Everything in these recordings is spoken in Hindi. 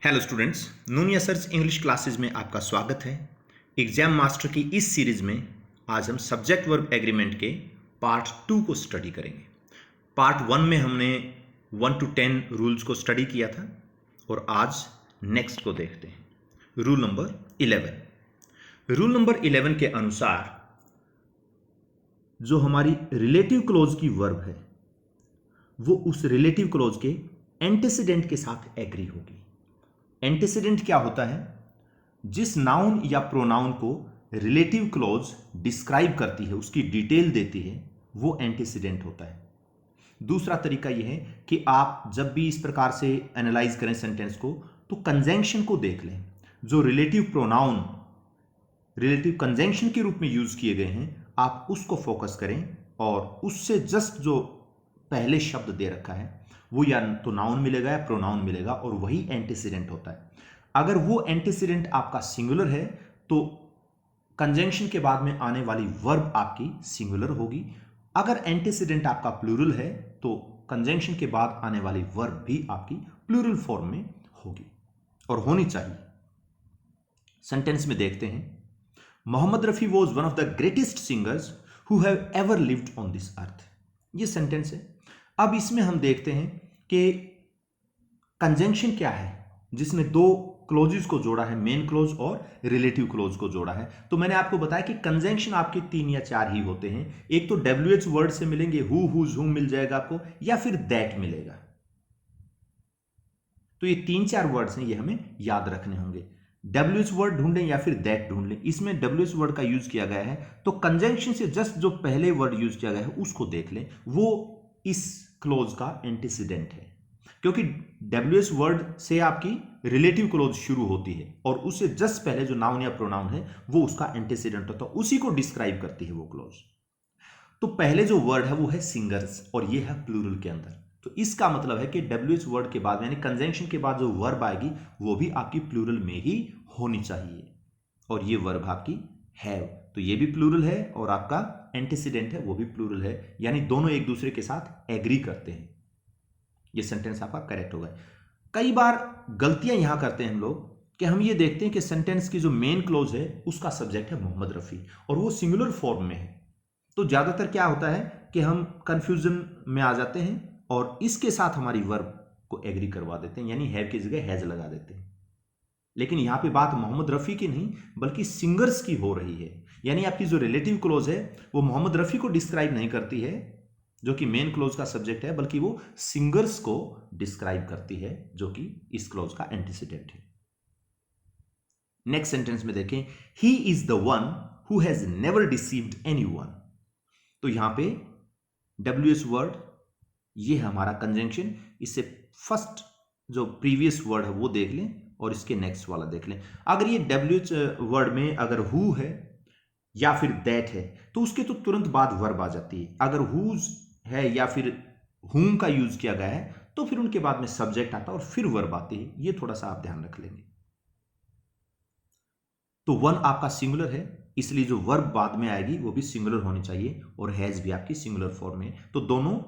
Hello students, Nuniya search English classes में आपका स्वागत है। एग्जाम मास्टर की इस सीरीज में आज हम सब्जेक्ट वर्ब एग्रीमेंट के पार्ट 2 को स्टडी करेंगे। पार्ट 1 में हमने 1 to 10 रूल्स को स्टडी किया था और आज नेक्स्ट को देखते हैं। Rule number 11। रूल नंबर 11 के अनुसार जो हमारी रिलेटिव क्लोज की वर्ब है वो उस रिलेटिव क्लोज के एंटीसीडेंट के साथ एग्री होगी। एंटीसीडेंट क्या होता है? जिस नाउन या प्रोनाउन को रिलेटिव क्लॉज डिस्क्राइब करती है, उसकी डिटेल देती है, वो एंटीसीडेंट होता है। दूसरा तरीका यह है कि आप जब भी इस प्रकार से एनालाइज करें सेंटेंस को तो कंजंक्शन को देख लें। जो रिलेटिव प्रोनाउन रिलेटिव कंजंक्शन के रूप में यूज किए गए हैं आप उसको फोकस करें और उससे जस्ट जो पहले शब्द दे रखा है वो या तो नाउन मिलेगा या प्रोनाउन मिलेगा और वही एंटीसीडेंट होता है। अगर वो एंटीसीडेंट आपका सिंगुलर है तो कंजंक्शन के बाद में आने वाली वर्ब आपकी सिंगुलर होगी। अगर एंटीसीडेंट आपका प्लूरल है तो कंजंक्शन के बाद आने वाली वर्ब भी आपकी प्लूरल फॉर्म में होगी और होनी चाहिए। सेंटेंस में देखते हैं, Mohammed Rafi was one of the greatest singers who have ever lived on this earth. ये सेंटेंस है। अब इसमें हम देखते हैं कि कंजंक्शन क्या है जिसने दो क्लोजेस को जोड़ा है, मेन क्लोज और रिलेटिव क्लोज को जोड़ा है। तो मैंने आपको बताया कि कंजंक्शन आपके 3 या 4 ही होते हैं। एक तो WH वर्ड से मिलेंगे, हु, हुज, हुम मिल जाएगा आपको, या फिर दैट मिलेगा। तो ये 3-4 वर्ड्स हैं, ये हमें याद रखने होंगे। WH वर्ड ढूंढें या फिर दैट ढूंढ लें। इसमें WH वर्ड का यूज किया गया है तो कंजंक्शन से जस्ट जो पहले वर्ड यूज किया गया है उसको देख लें, वो इस क्लोज का एंटीसीडेंट है। क्योंकि WH वर्ड से आपकी रिलेटिव क्लोज शुरू होती है और उससे जस्ट पहले जो नाउन या प्रोनाउन है वो उसका एंटीसीडेंट होता है, उसी को डिस्क्राइब करती है वो क्लोज। तो पहले जो वर्ड है वो है सिंगर्स और ये है प्लूरल के अंदर। तो इसका मतलब है कि WH वर्ड के बाद यानी कंजंक्शन के बाद जो वर्ब आएगी वो भी आपकी प्लूरल में ही होनी चाहिए और ये वर्ब आपकी हैव, तो ये भी प्लूरल है और आपका एंटीसीडेंट है वो भी प्लूरल है, यानी दोनों एक दूसरे के साथ एग्री करते हैं। ये सेंटेंस आपका करेक्ट होगा। कई बार गलतियां यहां करते हैं हम लोग कि हम ये देखते हैं कि सेंटेंस की जो मेन क्लोज है उसका सब्जेक्ट है मोहम्मद रफी और वो सिंगुलर फॉर्म में है। तो ज्यादातर क्या होता है कि हम कंफ्यूजन में आ जाते हैं और इसके साथ हमारी वर्ब को एग्री करवा देते हैं, यानी हैव की जगह हैज लगा देते हैं। लेकिन यहां पे बात मोहम्मद रफी की नहीं बल्कि सिंगर्स की हो रही है, यानी आपकी जो रिलेटिव क्लोज है वो मोहम्मद रफी को डिस्क्राइब नहीं करती है जो कि मेन क्लोज का सब्जेक्ट है, बल्कि वो सिंगर्स को डिस्क्राइब करती है जो कि इस क्लोज का एंटीसीडेंट है। नेक्स्ट सेंटेंस में देखें, he is the one who has never deceived anyone. तो यहां पे WH वर्ड ये है हमारा कंजंक्शन। इससे फर्स्ट जो प्रीवियस वर्ड है वो देख लें और इसके नेक्स्ट वाला देख लें। अगर ये WH वर्ड में अगर हु है या फिर दैट है तो उसके तो तुरंत बाद वर्ब आ जाती है। अगर हुज है या फिर हुम का यूज किया गया है तो फिर उनके बाद में सब्जेक्ट आता है और फिर वर्ब आती है। ये थोड़ा सा आप ध्यान रख लेंगे। तो वन आपका सिंगुलर है इसलिए जो वर्ब बाद में आएगी वो भी सिंगुलर होनी चाहिए और हैज भी आपकी सिंगुलर फॉर्म में, तो दोनों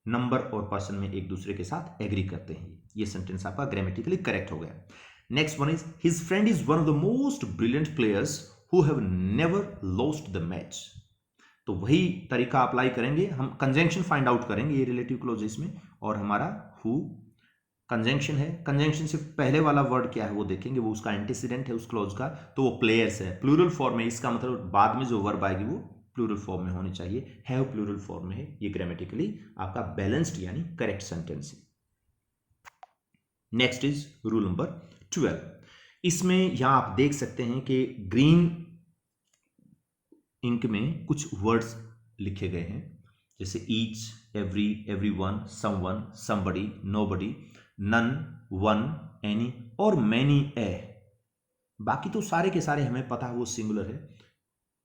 नंबर और पर्सन में एक दूसरे के साथ एग्री करते हैं। ये सेंटेंस आपका ग्रामेटिकली करेक्ट हो गया। Next one is, his friend is one of the most brilliant players who have never lost the match. तो वही तरीका अप्लाई करेंगे, हम कंजंक्शन फाइंड आउट करेंगे ये रिलेटिव क्लोजेस में और हमारा हु कंजंक्शन है। कंजंक्शन से पहले वाला वर्ड क्या है वो देखेंगे, वो उसका एंटीसीडेंट है उस क्लोज का, तो वो प्लेयर्स है, प्लूरल फॉर्म में। इसका मतलब बाद में जो वर्ब आएगी वो प्लूरल फॉर्म में होनी चाहिए, हैव प्लूरल फॉर्म में है। ये ग्रामेटिकली आपका बैलेंस्ड यानी करेक्ट सेंटेंस है। Next is rule number 12। इसमें यहां आप देख सकते हैं कि ग्रीन इंक में कुछ वर्ड्स लिखे गए हैं, जैसे each, every, everyone, someone, somebody, nobody, none, one, any और मैनी ए। बाकी तो सारे के सारे हमें पता है वो सिंगुलर है।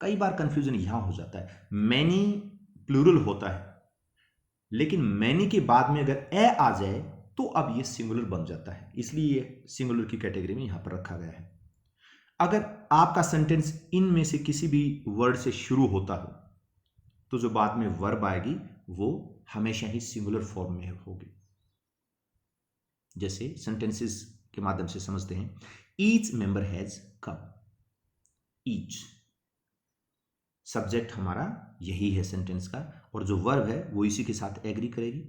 कई बार कंफ्यूजन यहां हो जाता है, मैनी प्लूरल होता है लेकिन मैनी के बाद में अगर ए आ जाए तो अब ये सिंगुलर बन जाता है, इसलिए ये सिंगुलर की कैटेगरी में यहां पर रखा गया है। अगर आपका सेंटेंस इनमें से किसी भी वर्ड से शुरू होता हो तो जो बाद में वर्ब आएगी वो हमेशा ही सिंगुलर फॉर्म में होगी। जैसे सेंटेंसेस के माध्यम से समझते हैं। Each member has come, each subject हमारा यही है सेंटेंस का, और जो वर्ब है वो इसी के साथ एग्री करेगी,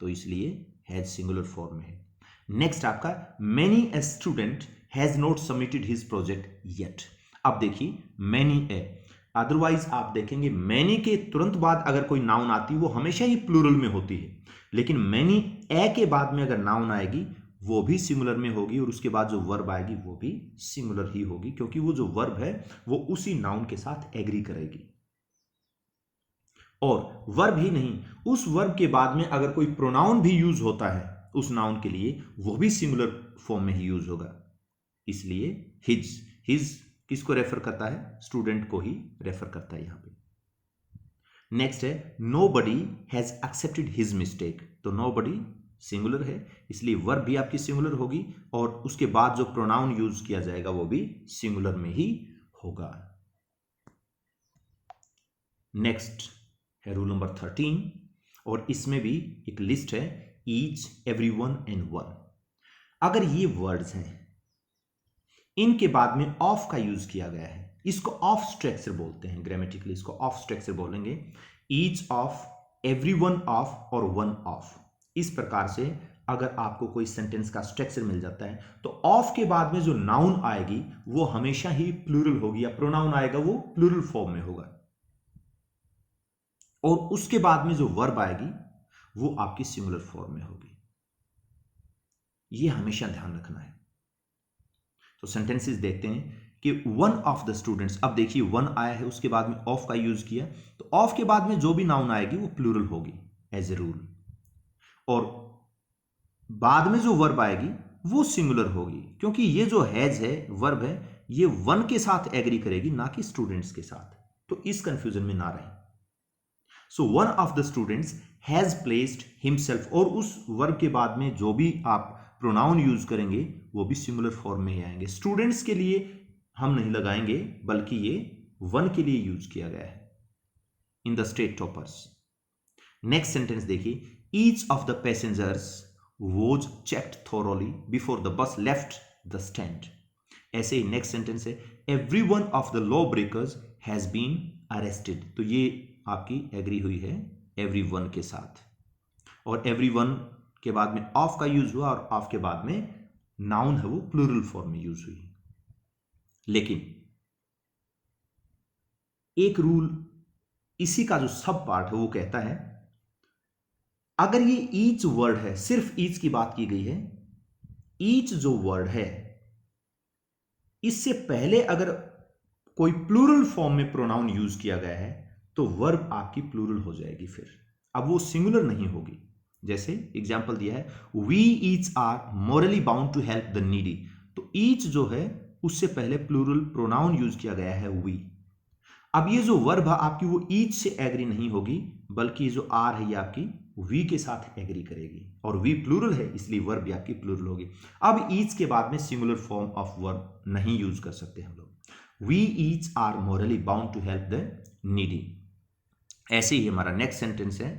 तो इसलिए हैज सिंगुलर फॉर्म में है। नेक्स्ट आपका many a student has not submitted his project yet. अब देखिए मेनी ए, अदरवाइज आप देखेंगे मैनी के तुरंत बाद अगर कोई नाउन आती है वो हमेशा ही प्लूरल में होती है, लेकिन मैनी ए के बाद में अगर नाउन आएगी वो भी सिंगुलर में होगी, और उसके बाद जो वर्ब आएगी वो भी सिंगुलर ही होगी, क्योंकि वो जो वर्ब है वो उसी नाउन के साथ एग्री करेगी। और वर्ब ही नहीं, उस वर्ब के बाद में अगर कोई प्रोनाउन भी यूज होता है उस नाउन के लिए वो भी सिंगुलर फॉर्म में ही यूज होगा, इसलिए हिज, हिज किसको रेफर करता है? स्टूडेंट को ही रेफर करता है यहां पे। नेक्स्ट है nobody has accepted his mistake, तो नोबडी सिंगुलर है, इसलिए वर्ब भी आपकी सिंगुलर होगी, और उसके बाद जो प्रोनाउन यूज किया जाएगा वो भी सिंगुलर में ही होगा। नेक्स्ट है रूल नंबर 13, और इसमें भी एक लिस्ट है, ईच, एवरीवन एंड वन। अगर ये वर्ड्स हैं इनके बाद में ऑफ का यूज किया गया है, इसको ऑफ स्ट्रक्चर बोलते हैं, ग्रामेटिकली इसको ऑफ स्ट्रक्चर बोलेंगे। ईच ऑफ, एवरीवन ऑफ और वन ऑफ, इस प्रकार से अगर आपको कोई सेंटेंस का स्ट्रक्चर मिल जाता है तो ऑफ के बाद में जो नाउन आएगी वो हमेशा ही प्लूरल होगी, या प्रोनाउन आएगा वो प्लूरल फॉर्म में होगा, और उसके बाद में जो वर्ब आएगी वो आपकी सिंगुलर फॉर्म में होगी। ये हमेशा ध्यान रखना है। तो सेंटेंसेस देखते हैं कि वन ऑफ द स्टूडेंट्स, अब देखिए वन आया है उसके बाद में ऑफ का यूज किया, तो ऑफ के बाद में जो भी नाउन आएगी वो प्लूरल होगी एज ए रूल, और बाद में जो वर्ब आएगी वो सिंगुलर होगी, क्योंकि ये जो हैज है वर्ब है ये वन के साथ एग्री करेगी ना कि स्टूडेंट्स के साथ, तो इस कंफ्यूजन में ना रहे। So one of the students has placed himself, और उस वर्ब के बाद में जो भी आप प्रोनाउन यूज करेंगे वो भी सिंगुलर फॉर्म में ही आएंगे। स्टूडेंट्स के लिए हम नहीं लगाएंगे, बल्कि ये वन के लिए यूज किया गया है, in the state toppers. Next sentence देखिए, each of the passengers was checked thoroughly before the bus left the stand. ऐसे ही नेक्स्ट सेंटेंस है, every one of the law breakers has been arrested, तो ये आपकी एग्री हुई है एवरी वन के साथ, और एवरी वन के बाद में ऑफ का यूज हुआ, और ऑफ के बाद में नाउन है वो प्लूरल फॉर्म में यूज हुई। लेकिन एक रूल इसी का जो सब पार्ट है वो कहता है, अगर ये ईच वर्ड है, सिर्फ ईच की बात की गई है, ईच जो वर्ड है इससे पहले अगर कोई प्लूरल फॉर्म में प्रोनाउन यूज किया गया है तो वर्ब आपकी प्लूरल हो जाएगी, फिर अब वो सिंगुलर नहीं होगी। जैसे एग्जाम्पल दिया है, we each are morally bound to help the needy, तो ईच जो है उससे पहले प्लूरल प्रोनाउन यूज किया गया है वी। अब ये जो वर्ब है आपकी वो ईच से एग्री नहीं होगी, बल्कि जो आर है ये आपकी वी के साथ एग्री करेगी, और वी प्लूरल है इसलिए वर्ब भी आपकी प्लूरल होगी। अब ईच के बाद में सिंगुलर फॉर्म ऑफ वर्ब नहीं यूज कर सकते हम लोग। We each are morally bound to help the needy. ऐसे ही हमारा नेक्स्ट सेंटेंस है,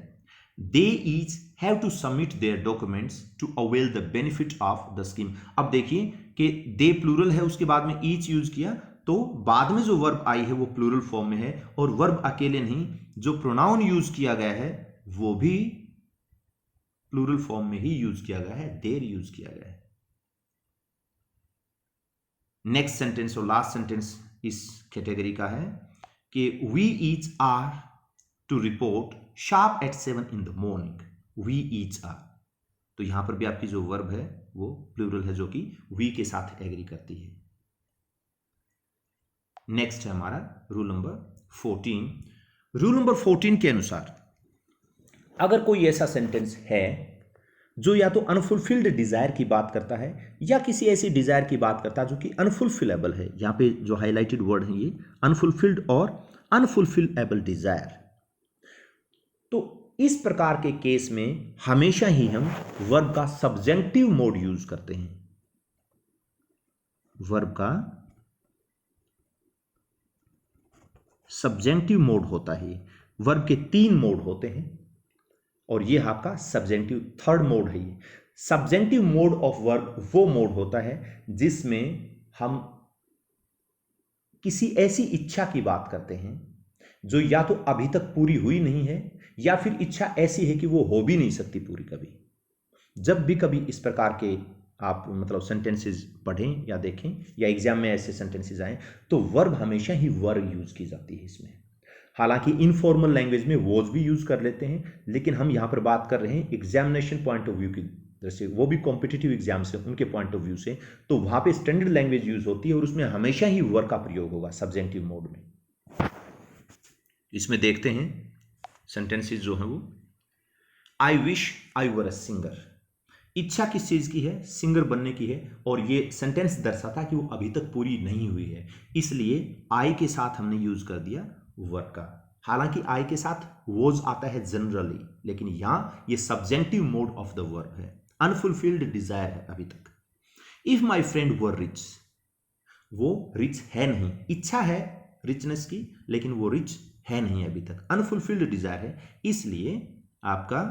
they each have to submit their documents to avail the benefit of the scheme. अब देखिए कि दे प्लूरल है, उसके बाद में ईच यूज किया, तो बाद में जो वर्ब आई है वो प्लूरल फॉर्म में है, और वर्ब अकेले नहीं, जो प्रोनाउन यूज किया गया है वो भी प्लूरल फॉर्म में ही यूज किया गया है, देर यूज किया गया है। नेक्स्ट सेंटेंस और लास्ट सेंटेंस इस कैटेगरी का है कि we each are to report sharp at 7 in the morning, we each are, तो यहां पर भी आपकी जो वर्ब है वो प्लूरल है, जो कि वी के साथ एग्री करती है। नेक्स्ट है हमारा रूल नंबर 14। रूल नंबर 14 के अनुसार अगर कोई ऐसा सेंटेंस है जो या तो अनफुलफिल्ड डिजायर की बात करता है या किसी ऐसी डिजायर की बात करता है जो कि अनफुलफिलेबल है, यहां पे जो हाईलाइटेड वर्ड है ये अनफुलफिल्ड और अनफुलफिलेबल डिजायर, तो इस प्रकार के केस में हमेशा ही हम वर्ब का सब्जेंटिव मोड यूज करते हैं। वर्ब का सब्जेंटिव मोड होता है, वर्ब के 3 मोड होते हैं और ये आपका सब्जेंटिव थर्ड मोड है। ये सब्जेंटिव मोड ऑफ वर्ब वो मोड होता है जिसमें हम किसी ऐसी इच्छा की बात करते हैं जो या तो अभी तक पूरी हुई नहीं है या फिर इच्छा ऐसी है कि वो हो भी नहीं सकती पूरी कभी। जब भी कभी इस प्रकार के आप मतलब सेंटेंसेस पढ़ें या देखें या एग्जाम में ऐसे सेंटेंसेस आए तो वर्ब हमेशा ही वर यूज की जाती है इसमें। हालांकि इनफॉर्मल लैंग्वेज में वॉज भी यूज कर लेते हैं, लेकिन हम यहां पर बात कर रहे हैं एग्जामिनेशन पॉइंट ऑफ व्यू की जैसे, वो भी कॉम्पिटिटिव एग्जाम से उनके पॉइंट ऑफ व्यू से, तो वहां पे स्टैंडर्ड लैंग्वेज यूज होती है और उसमें हमेशा ही वर का प्रयोग होगा सब्जेंटिव मोड में। इसमें देखते हैं सेंटेंसेस जो है वो, I wish I were a singer. इच्छा किस चीज की है? सिंगर बनने की है, और ये सेंटेंस दर्शाता है कि वो अभी तक पूरी नहीं हुई है, इसलिए आई के साथ हमने यूज कर दिया वर्ब का। हालांकि आई के साथ वॉज आता है जनरली, लेकिन यहां ये subjunctive mode of the verb है। अनफुलफिल्ड डिजायर है अभी तक। If my friend were rich, वो रिच है नहीं, इच्छा है रिचनेस की लेकिन वो रिच है नहीं अभी तक, अनफुलफिल्ड डिजायर है, इसलिए आपका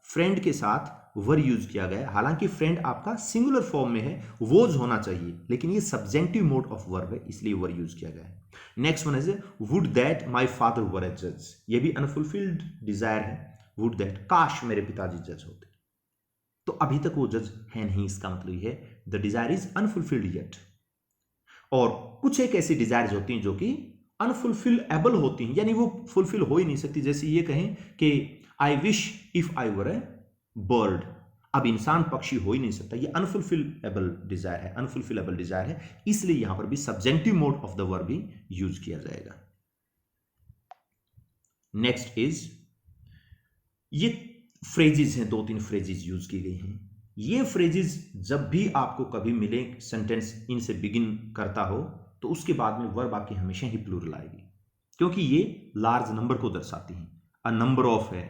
फ्रेंड के साथ वर यूज किया गया है। हालांकि फ्रेंड आपका सिंगुलर फॉर्म में है, वोज होना चाहिए, लेकिन ये सब्जेंटिव मोड ऑफ वर्ब है, इसलिए वर यूज किया गया है। Next one is would that my father were a जज। ये भी अनफुलफिल्ड डिजायर है, वुड दैट, काश मेरे पिताजी जज होते, तो अभी तक वो जज है नहीं, इसका मतलब है the desire is unfulfilled yet. और कुछ एक ऐसी डिजायर्स होती हैं जो कि अनफुलफिलेबल होती हैं, यानी वो फुलफिल हो ही नहीं सकती। जैसे ये कहें कि I wish if I were A bird, अब इंसान पक्षी हो ही नहीं सकता, ये अनफुलफिलेबल डिजायर है, अनफुलफिलेबल डिजायर है, इसलिए यहां पर भी subjunctive mode of the verb भी यूज किया जाएगा। नेक्स्ट इज, ये फ्रेजेस हैं, 2-3 फ्रेजेस यूज की गई हैं। ये फ्रेजेस जब भी आपको कभी मिले, सेंटेंस इनसे बिगिन करता हो, तो उसके बाद में वर्ब आपकी हमेशा ही प्लूरल आएगी, क्योंकि ये लार्ज नंबर को दर्शाती हैं। अ नंबर ऑफ है,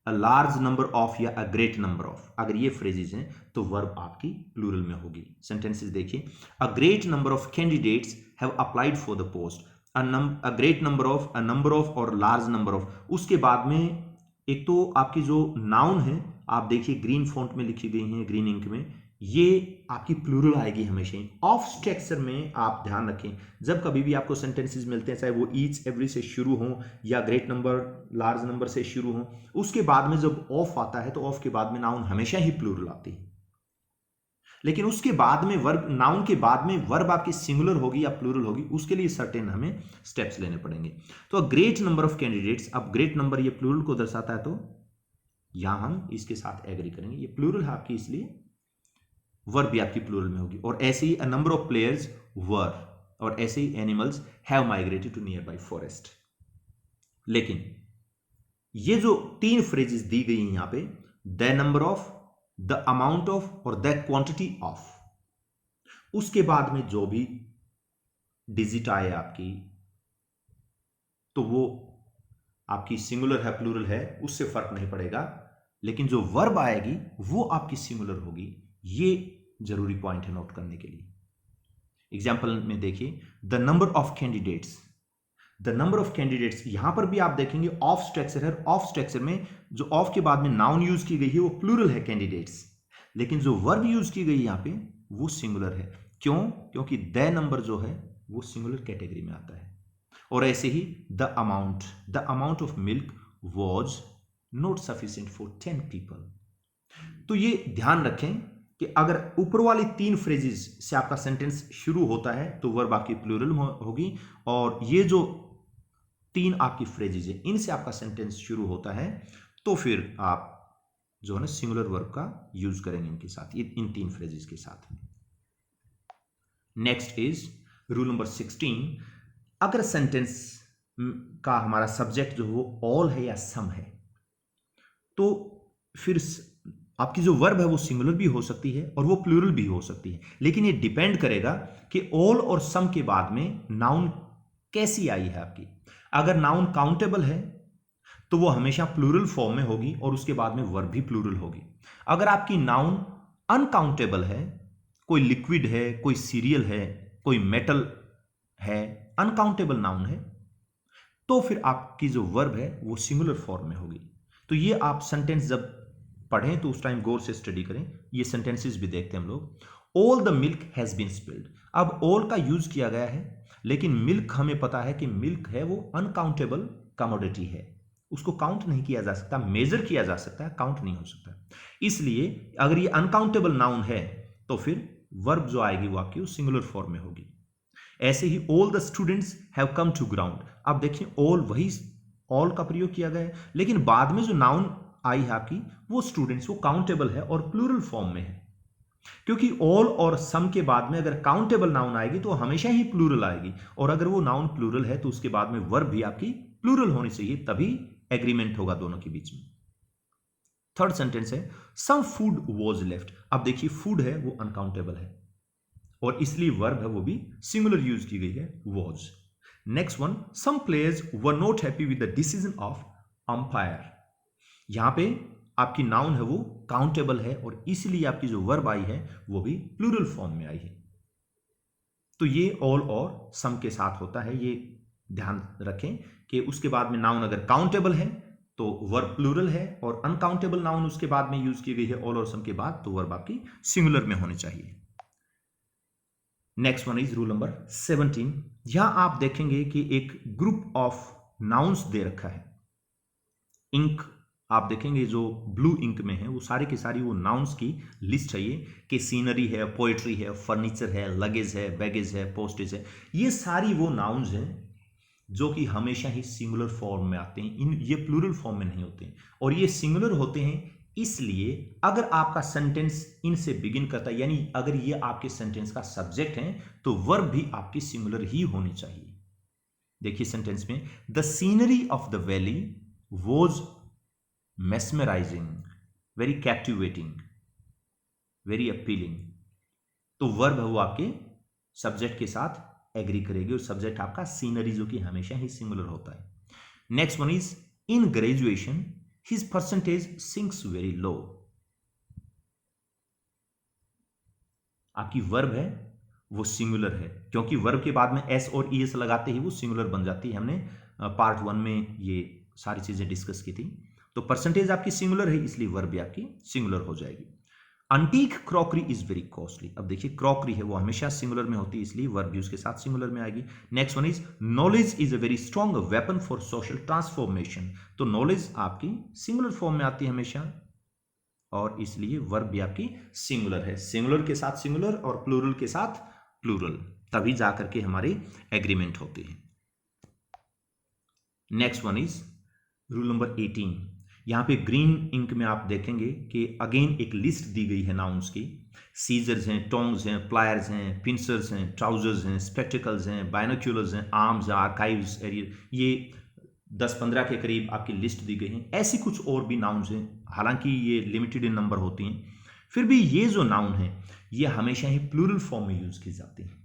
अ लार्ज नंबर ऑफ या अ ग्रेट नंबर ऑफ, अगर ये फ्रेजेस हैं तो वर्ब आपकी प्लूरल में होगी। सेंटेंसेस देखिए, a great number of candidates have applied for the post, a great number of, a number of और लार्ज नंबर ऑफ। उसके बाद में एक तो आपकी जो नाउन है, आप देखिए ग्रीन फॉन्ट में लिखी गई है, ग्रीन इंक में, ये आपकी प्लूरल आएगी हमेशा ही। ऑफ स्ट्रक्चर में आप ध्यान रखें, जब कभी भी आपको सेंटेंसेस मिलते हैं, चाहे वो ईच एवरी से शुरू हो या ग्रेट नंबर लार्ज नंबर से शुरू हो, उसके बाद में जब ऑफ आता है तो ऑफ के बाद में नाउन हमेशा ही प्लूरल आती है। लेकिन उसके बाद में वर्ब, नाउन के बाद में वर्ब आपकी सिंगुलर होगी या प्लूरल होगी, उसके लिए सर्टेन हमें स्टेप्स लेने पड़ेंगे। तो ग्रेट नंबर ऑफ कैंडिडेट्स, अब ग्रेट नंबर ये प्लूरल को दर्शाता है, तो यहां हम इसके साथ एग्री करेंगे, ये प्लूरल है आपकी, इसलिए वर्ब भी आपकी प्लूरल में होगी। और ऐसे ही a number of players were, और ऐसे ही animals have migrated to nearby forest. लेकिन ये जो 3 फ्रेजेस दी गई हैं यहां पे, the number of, the amount of और द क्वांटिटी ऑफ, उसके बाद में जो भी डिजिट आए आपकी, तो वो आपकी सिंगुलर है प्लूरल है, उससे फर्क नहीं पड़ेगा, लेकिन जो वर्ब आएगी वो आपकी सिंगुलर होगी। ये जरूरी पॉइंट है नोट करने के लिए। एग्जाम्पल में देखिए, the number of candidates, the number of candidates, यहां पर भी आप देखेंगे ऑफ स्ट्रक्चर है, ऑफ स्ट्रक्चर में जो ऑफ के बाद में नाउन यूज की गई है वो प्लूरल है कैंडिडेट्स, लेकिन जो वर्ब यूज की गई यहां पे वो सिंगुलर है। क्यों? क्योंकि द नंबर जो है वो सिंगुलर कैटेगरी में आता है। और ऐसे ही the amount of milk was not sufficient for 10 people. तो ये ध्यान रखें कि अगर ऊपर वाली 3 फ्रेजेस से आपका सेंटेंस शुरू होता है तो वर्ब आपकी प्लूरल होगी, और ये जो 3 आपकी फ्रेजेस है इनसे आपका सेंटेंस शुरू होता है तो फिर आप जो है ना सिंगुलर वर्ब का यूज करेंगे इनके साथ, इन 3 फ्रेजेस के साथ। नेक्स्ट इज रूल नंबर 16, अगर सेंटेंस का हमारा सब्जेक्ट जो वो ऑल है या सम है, तो फिर आपकी जो वर्ब है वो सिंगुलर भी हो सकती है और वो प्लूरल भी हो सकती है, लेकिन ये डिपेंड करेगा कि ऑल और सम के बाद में नाउन कैसी आई है आपकी। अगर नाउन काउंटेबल है तो वो हमेशा प्लूरल फॉर्म में होगी और उसके बाद में वर्ब भी प्लूरल होगी। अगर आपकी नाउन अनकाउंटेबल है, कोई लिक्विड है, कोई सीरियल है, कोई मेटल है, अनकाउंटेबल नाउन है, तो फिर आपकी जो वर्ब है वो सिंगुलर फॉर्म में होगी। तो ये आप सेंटेंस जब पढ़ें तो उस टाइम गौर से स्टडी करें। ये सेंटेंसेस भी देखते हैं हम लोग। All the milk has been spilled, अब ऑल का यूज किया गया है, लेकिन मिल्क हमें पता है कि मिल्क है वो अनकाउंटेबल कमोडिटी है, उसको काउंट नहीं किया जा सकता, मेजर किया जा सकता है, काउंट नहीं हो सकता। इसलिए अगर ये अनकाउंटेबल नाउन है तो फिर वर्ब जो आएगी वो आपकी सिंगुलर फॉर्म में होगी। ऐसे ही all the students have come to ground, अब देखिए ऑल वही ऑल का प्रयोग किया गया है, लेकिन बाद में जो नाउन आई है आपकी वो स्टूडेंट्स, वो काउंटेबल है और प्लूरल फॉर्म में है, क्योंकि ऑल और सम के बाद में अगर काउंटेबल नाउन आएगी तो हमेशा ही प्लूरल आएगी, और अगर वो नाउन प्लूरल है तो उसके बाद में वर्ब भी आपकी प्लूरल होनी चाहिए, तभी एग्रीमेंट होगा दोनों के बीच में। थर्ड सेंटेंस है सम फूड वॉज लेफ्ट, अब देखिए फूड है वो अनकाउंटेबल है और इसलिए वर्ब है वो भी सिंगुलर यूज की गई है, was. Next one, some players were not happy with the decision of umpire, यहां पे आपकी नाउन है वो काउंटेबल है और इसलिए आपकी जो वर्ब आई है वो भी प्लूरल फॉर्म में आई है। तो ये ऑल और सम के साथ होता है, ये ध्यान रखें कि उसके बाद में नाउन अगर काउंटेबल है तो वर्ब प्लूरल है, और अनकाउंटेबल नाउन उसके बाद में यूज की गई है ऑल और सम के बाद, तो वर्ब आपकी सिंगुलर में होनी चाहिए। Next one is rule number 17, यहां आप देखेंगे कि एक ग्रुप ऑफ नाउन्स दे रखा है। इंक आप देखेंगे जो ब्लू इंक में है वो सारी की सारी वो नाउन्स की लिस्ट है, ये कि सीनरी है, पोएट्री है, फर्नीचर है, लगेज है, बैगेज है, पोस्टेज है, ये सारी वो नाउन्स हैं जो कि हमेशा ही सिंगुलर फॉर्म में आते हैं, ये प्लूरल फॉर्म में नहीं होते हैं, और ये सिंगुलर होते हैं इसलिए अगर आपका सेंटेंस इनसे बिगिन करता है, यानी अगर ये आपके सेंटेंस का सब्जेक्ट है तो वर्ब भी आपकी सिंगुलर ही होनी चाहिए। देखिए सेंटेंस में, the scenery of the valley was mesmerizing, very captivating, very appealing, तो वर्ब है वो आपके सब्जेक्ट के साथ एग्री करेगी और सब्जेक्ट आपका सीनरी जो कि हमेशा ही सिंगुलर होता है। Next one is in graduation his percentage sinks very low, आपकी वर्ब है वो सिंगुलर है, क्योंकि वर्ब के बाद में एस और ईएस लगाते ही वो सिंगुलर बन जाती है, हमने पार्ट 1 में ये सारी चीजें डिस्कस की थी। तो परसेंटेज आपकी सिंगुलर है इसलिए वर्ब भी आपकी सिंगुलर हो जाएगी। Antique crockery is very costly, अब देखिए क्रॉकरी है वो हमेशा सिंगुलर में होती है इसलिए वर्ब भी उसके साथ सिंगुलर में आएगी। Next one is knowledge is a very strong weapon for social transformation, तो नॉलेज आपकी सिंगुलर फॉर्म में आती है हमेशा और इसलिए वर्ब भी आपकी सिंगुलर है, सिंगुलर के साथ सिंगुलर और प्लूरल के साथ प्लूरल, तभी जाकर के हमारी एग्रीमेंट होती है। Next one is rule number 18, यहां पे ग्रीन इंक में आप देखेंगे कि अगेन एक लिस्ट दी गई है नाउन्स की, सीजर्स हैं, टोंग्स हैं, प्लायर्स हैं, पिंसर्स हैं, ट्राउजर्स हैं, स्पेक्टिकल्स हैं, बाइनोक्यूलर्स हैं, आर्म्स हैं, आर्काइव्स एरिया, ये 10-15 के करीब आपकी लिस्ट दी गई है। ऐसी कुछ और भी नाउन्स हैं, हालांकि ये लिमिटेड इन नंबर होती हैं, फिर भी ये जो नाउन है ये हमेशा ही प्लूरल फॉर्म में यूज की जाती है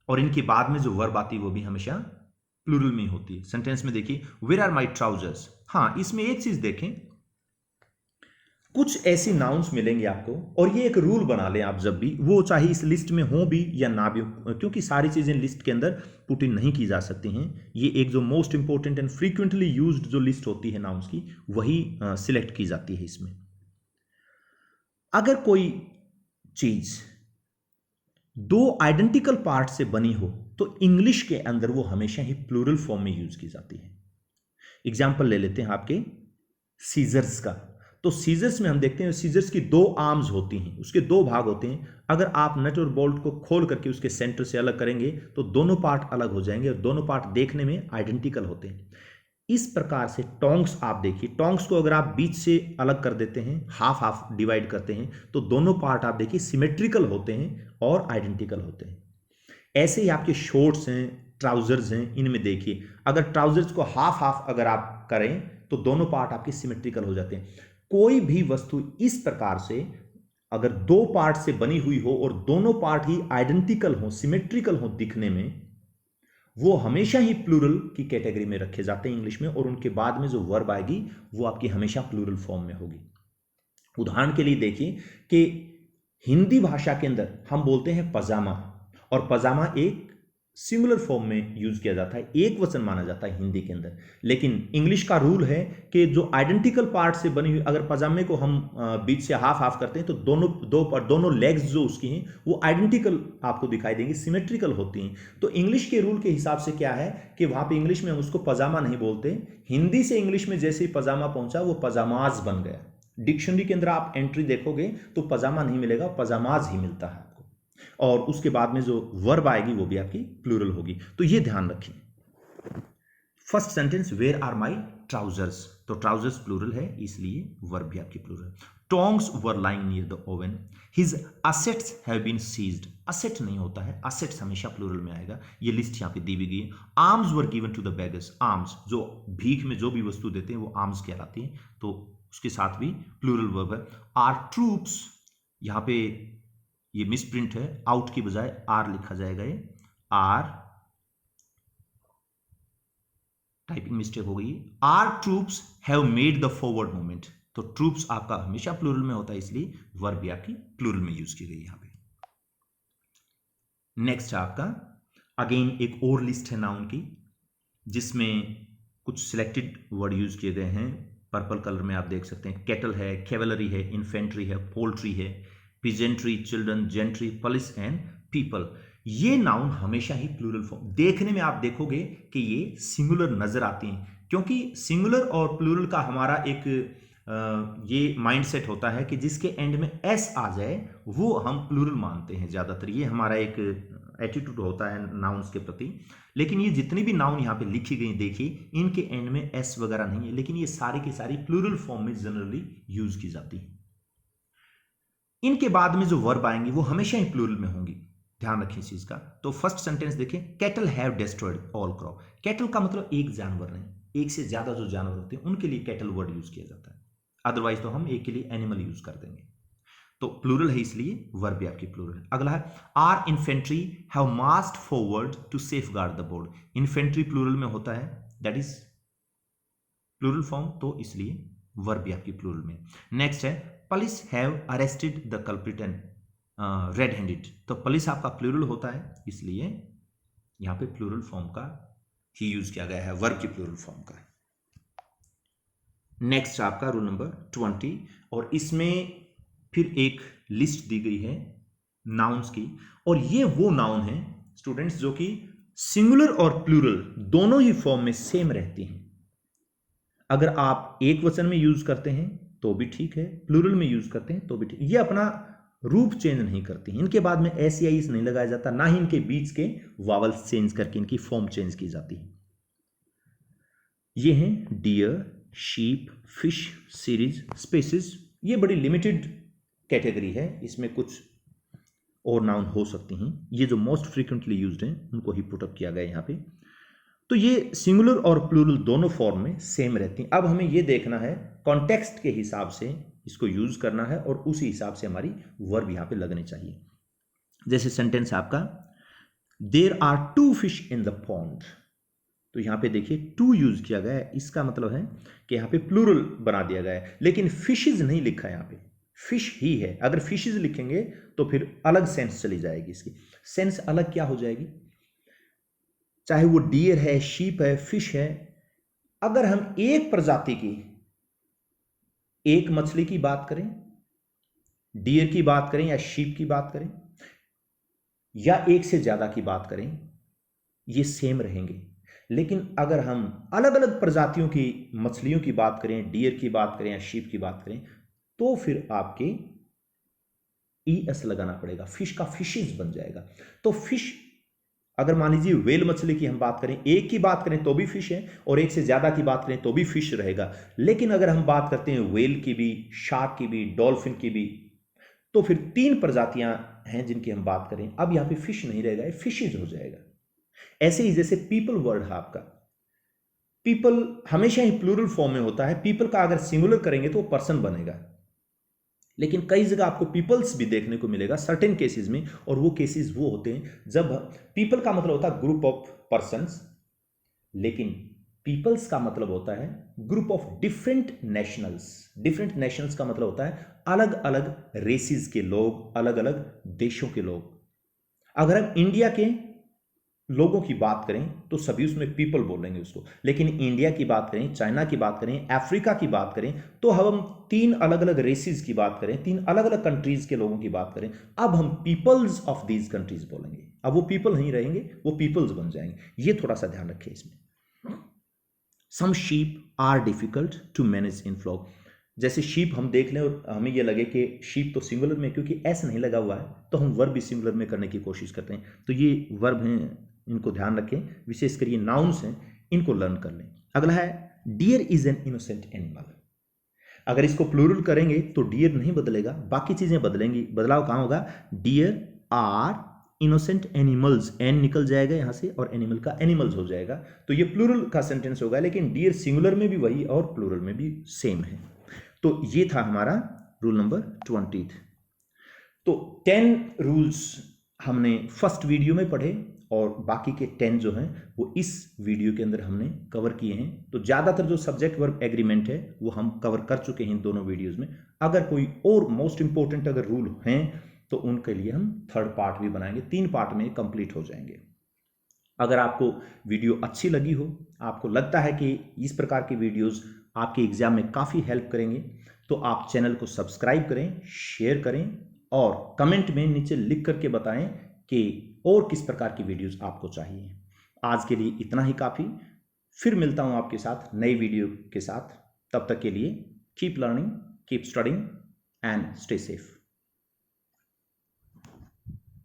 और इनके बाद में जो वर्ब आती है वो भी हमेशा प्लूरल में होती है। सेंटेंस में देखिए वेयर आर माई ट्राउजर्स, हाँ इसमें एक चीज देखें, कुछ ऐसी नाउन्स मिलेंगे आपको और ये एक रूल बना लें आप जब भी, वो चाहे इस लिस्ट में हो भी या ना भी, क्योंकि सारी चीजें लिस्ट के अंदर पुट इन नहीं की जा सकती हैं, ये एक जो most important and frequently used जो लिस्ट होती है नाउन्स की वही सिलेक्ट की जाती है इसमें। अगर कोई चीज दो आइडेंटिकल पार्ट से बनी हो तो इंग्लिश के अंदर वो हमेशा ही प्लूरल फॉर्म में यूज की जाती है। एग्जाम्पल ले लेते हैं आपके सीजर्स का, तो सीजर्स में हम देखते हैं सीजर्स की 2 आर्म्स होती हैं, उसके 2 भाग होते हैं, अगर आप नट और बोल्ट को खोल करके उसके सेंटर से अलग करेंगे तो दोनों पार्ट अलग हो जाएंगे और दोनों पार्ट देखने में आइडेंटिकल होते हैं। इस प्रकार से टोंग्स आप देखिए, टोंग्स को अगर आप बीच से अलग कर देते हैं, हाफ हाफ डिवाइड करते हैं, तो दोनों पार्ट आप देखिए सिमेट्रिकल होते हैं और आइडेंटिकल होते हैं। ऐसे ही आपके शॉर्ट्स हैं, ट्राउजर्स हैं, इनमें देखिए अगर ट्राउजर्स को हाफ हाफ अगर आप करें तो दोनों पार्ट आपके सिमेट्रिकल हो जाते हैं। कोई भी वस्तु इस प्रकार से अगर 2 पार्ट से बनी हुई हो और दोनों पार्ट ही आइडेंटिकल हो, सिमेट्रिकल हो दिखने में, वो हमेशा ही प्लूरल की कैटेगरी में रखे जाते हैं इंग्लिश में, और उनके बाद में जो वर्ब आएगी वो आपकी हमेशा प्लूरल फॉर्म में होगी। उदाहरण के लिए देखिए कि हिंदी भाषा के अंदर हम बोलते हैं पजामा, और पजामा एक सिंगुलर फॉर्म में यूज किया जाता है, एक वचन माना जाता है हिंदी के अंदर। लेकिन इंग्लिश का रूल है कि जो आइडेंटिकल पार्ट से बनी हुई, अगर पजामे को हम बीच से हाफ हाफ करते हैं तो दोनों लेग्स जो उसकी हैं वो आइडेंटिकल आपको दिखाई देंगी, सिमेट्रिकल होती हैं। तो इंग्लिश के रूल के हिसाब से क्या है कि वहां पे इंग्लिश में हम उसको पजामा नहीं बोलते, हिंदी से इंग्लिश में जैसे ही पजामा पहुंचा वो पजामाज बन गया। डिक्शनरी के अंदर आप एंट्री देखोगे तो पजामा नहीं मिलेगा, पजामाज ही मिलता है। और उसके बाद में जो वर्ब आएगी वो भी आपकी प्लूरल होगी, तो ये ध्यान रखिए। First sentence, where are my trousers, तो ट्राउजर्स प्लूरल है इसलिए वर्ब भी आपकी plural. Tongs were lying near the oven, his assets have been seized, asset नहीं होता है, असेट्स हमेशा प्लूरल में आएगा, ये लिस्ट यहां पे दी भी गई है। Arms were given to the beggars, arms जो भीख में जो भी वस्तु देते हैं वो आर्म्स कहलाती है, तो उसके साथ भी प्लूरल वर्ब है। आर ट्रूप्स, यहां पे ये मिसप्रिंट है, आउट की बजाय आर लिखा जाएगा, ये आर टाइपिंग मिस्टेक हो गई। Our troops have made the forward movement, तो ट्रूप्स आपका हमेशा प्लूरल में होता है इसलिए वर्ब भी आपकी प्लूरल में यूज की गई यहां पे। नेक्स्ट है आपका अगेन एक और लिस्ट है नाउन की, जिसमें कुछ सिलेक्टेड वर्ड यूज किए गए हैं। पर्पल कलर में आप देख सकते हैं, कैटल है, कैवलरी है, इन्फेंट्री है, पोल्ट्री है, peasantry, children, gentry, police and people. ये नाउन हमेशा ही प्लूरल फॉर्म, देखने में आप देखोगे कि ये सिंगुलर नजर आती हैं, क्योंकि सिंगुलर और प्लूरल का हमारा एक ये माइंडसेट होता है कि जिसके एंड में एस आ जाए वो हम प्लूरल मानते हैं ज्यादातर, ये हमारा एक एटीट्यूड होता है नाउन्स के प्रति। लेकिन ये जितनी भी नाउन यहाँ पे लिखी गई देखिए, इनके एंड में एस वगैरह नहीं है, लेकिन ये सारी की सारी प्लूरल फॉर्म में जनरली यूज की जाती है। इनके बाद में जो वर्ब आएंगी वो हमेशा ही प्लूरल में होंगी, ध्यान रखें इस चीज का। तो फर्स्ट सेंटेंस देखें, cattle have destroyed all crop. Cattle का मतलब एक जानवर नहीं, एक से ज्यादा जो जानवर होते हैं उनके लिए कैटल वर्ड यूज किया जाता है, अदरवाइज तो हम एक के लिए एनिमल यूज कर देंगे। तो प्लूरल है इसलिए वर्ब भी आपकी प्लूरल है। अगला है, our infantry have marched forward to safeguard the board. Infantry plural में होता है, दैट इज प्लूरल फॉर्म, तो इसलिए वर्ब भी आपकी प्लूरल में। नेक्स्ट है, police have arrested the culprit and red handed. तो पुलिस आपका प्लूरल होता है इसलिए यहां पे प्लूरल फॉर्म का ही यूज किया गया है, वर्ब की प्लूरल फॉर्म का। नेक्स्ट आपका रूल नंबर 20, और इसमें फिर एक लिस्ट दी गई है नाउन्स की, और ये वो नाउन है स्टूडेंट्स जो कि सिंगुलर और प्लूरल दोनों ही फॉर्म में सेम रहती हैं। अगर आप एक वचन में यूज करते हैं तो भी ठीक है, प्लूरल में यूज करते हैं तो भी ठीक, ये अपना रूप चेंज नहीं करती। इनके बाद में एस या इस नहीं लगाया जाता, ना ही इनके बीच के वावल्स चेंज करके इनकी फॉर्म चेंज की जाती है। ये हैं deer, sheep, fish, series, species. ये बड़ी लिमिटेड कैटेगरी है, इसमें कुछ और नाउन हो सकती हैं, ये जो मोस्ट फ्रीक्वेंटली यूज्ड हैं उनको ही पुटअप किया गया यहाँ पे। तो ये सिंगुलर और प्लूरल दोनों फॉर्म में सेम रहती हैं। अब हमें ये देखना है कॉन्टेक्स्ट के हिसाब से इसको यूज करना है, और उसी हिसाब से हमारी वर्ब यहाँ पे लगने चाहिए। जैसे सेंटेंस आपका, there are 2 fish in the pond. तो यहां पे देखिए 2 यूज किया गया है, इसका मतलब है कि यहां पे प्लूरल बना दिया गया है, लेकिन फिशेज नहीं लिखा है, यहां पे फिश ही है। अगर फिशेज लिखेंगे तो फिर अलग सेंस चली जाएगी, इसकी सेंस अलग क्या हो जाएगी, चाहे वो डियर है, शीप है, फिश है। अगर हम एक प्रजाति की, एक मछली की बात करें, डियर की बात करें या शीप की बात करें, या एक से ज्यादा की बात करें, ये सेम रहेंगे। लेकिन अगर हम अलग अलग प्रजातियों की मछलियों की बात करें, डियर की बात करें या शीप की बात करें, तो फिर आपके ES लगाना पड़ेगा, फिश का फिशेज बन जाएगा। तो फिश, अगर मान लीजिए व्हेल मछली की हम बात करें, एक की बात करें तो भी फिश है, और एक से ज्यादा की बात करें तो भी फिश रहेगा। लेकिन अगर हम बात करते हैं व्हेल की भी, शार्क की भी, डॉल्फिन की भी, तो फिर 3 प्रजातियां हैं जिनकी हम बात करें। अब यहां पे फिश नहीं रहेगा, फिशेज हो जाएगा। ऐसे ही जैसे पीपल वर्ड है आपका, पीपल हमेशा ही प्लूरल फॉर्म में होता है। पीपल का अगर सिंगुलर करेंगे तो पर्सन बनेगा, लेकिन कई जगह आपको पीपल्स भी देखने को मिलेगा सर्टेन केसेस में, और वो केसेस वो होते हैं जब पीपल का मतलब होता है ग्रुप ऑफ पर्संस, लेकिन पीपल्स का मतलब होता है group of different nationals. Different nationals का मतलब होता है अलग अलग रेसिस के लोग, अलग अलग देशों के लोग। अगर हम इंडिया के लोगों की बात करें तो सभी उसमें पीपल बोलेंगे उसको, लेकिन इंडिया की बात करें, चाइना की बात करें, अफ्रीका की बात करें, तो हम 3 अलग अलग रेसिस की बात करें, 3 अलग अलग कंट्रीज के लोगों की बात करें, अब हम पीपल्स ऑफ दीज कंट्रीज बोलेंगे। अब वो पीपल नहीं रहेंगे, वो पीपल्स बन जाएंगे। ये थोड़ा सा ध्यान रखें इसमें। Some sheep are difficult to manage in flock. जैसे शीप हम देख लें और हमें यह लगे कि शीप तो सिंगुलर में, क्योंकि एस नहीं लगा हुआ है तो हम वर्ब भी सिंगुलर में करने की कोशिश करते हैं। तो ये वर्ब हैं, इनको ध्यान रखें, विशेषकर ये नाउन्स हैं, इनको लर्न कर लें। अगला है deer is an innocent animal. अगर इसको प्लूरल करेंगे तो डियर नहीं बदलेगा, बाकी चीजें बदलेंगी। बदलाव कहाँ होगा? Deer are innocent animals, an निकल जाएगा यहां से और एनिमल का एनिमल्स हो जाएगा, तो ये प्लूरल का सेंटेंस होगा। लेकिन डियर सिंगुलर में भी वही और प्लूरल में भी सेम है। तो ये था हमारा रूल नंबर 20। तो 10 रूल्स हमने फर्स्ट वीडियो में पढ़े और बाकी के 10 जो हैं वो इस वीडियो के अंदर हमने कवर किए हैं। तो ज़्यादातर जो सब्जेक्ट वर्ब एग्रीमेंट है वो हम कवर कर चुके हैं इन दोनों वीडियोस में। अगर कोई और मोस्ट इंपॉर्टेंट अगर रूल हैं तो उनके लिए हम थर्ड पार्ट भी बनाएंगे, 3 पार्ट में कंप्लीट हो जाएंगे। अगर आपको वीडियो अच्छी लगी हो, आपको लगता है कि इस प्रकार की वीडियोस आपके एग्जाम में काफ़ी हेल्प करेंगे, तो आप चैनल को सब्सक्राइब करें, शेयर करें और कमेंट में नीचे लिख करके बताएं कि और किस प्रकार की वीडियोस आपको चाहिए। आज के लिए इतना ही काफ़ी। फिर मिलता हूं आपके साथ नई वीडियो के साथ। तब तक के लिए keep learning, keep studying and stay safe.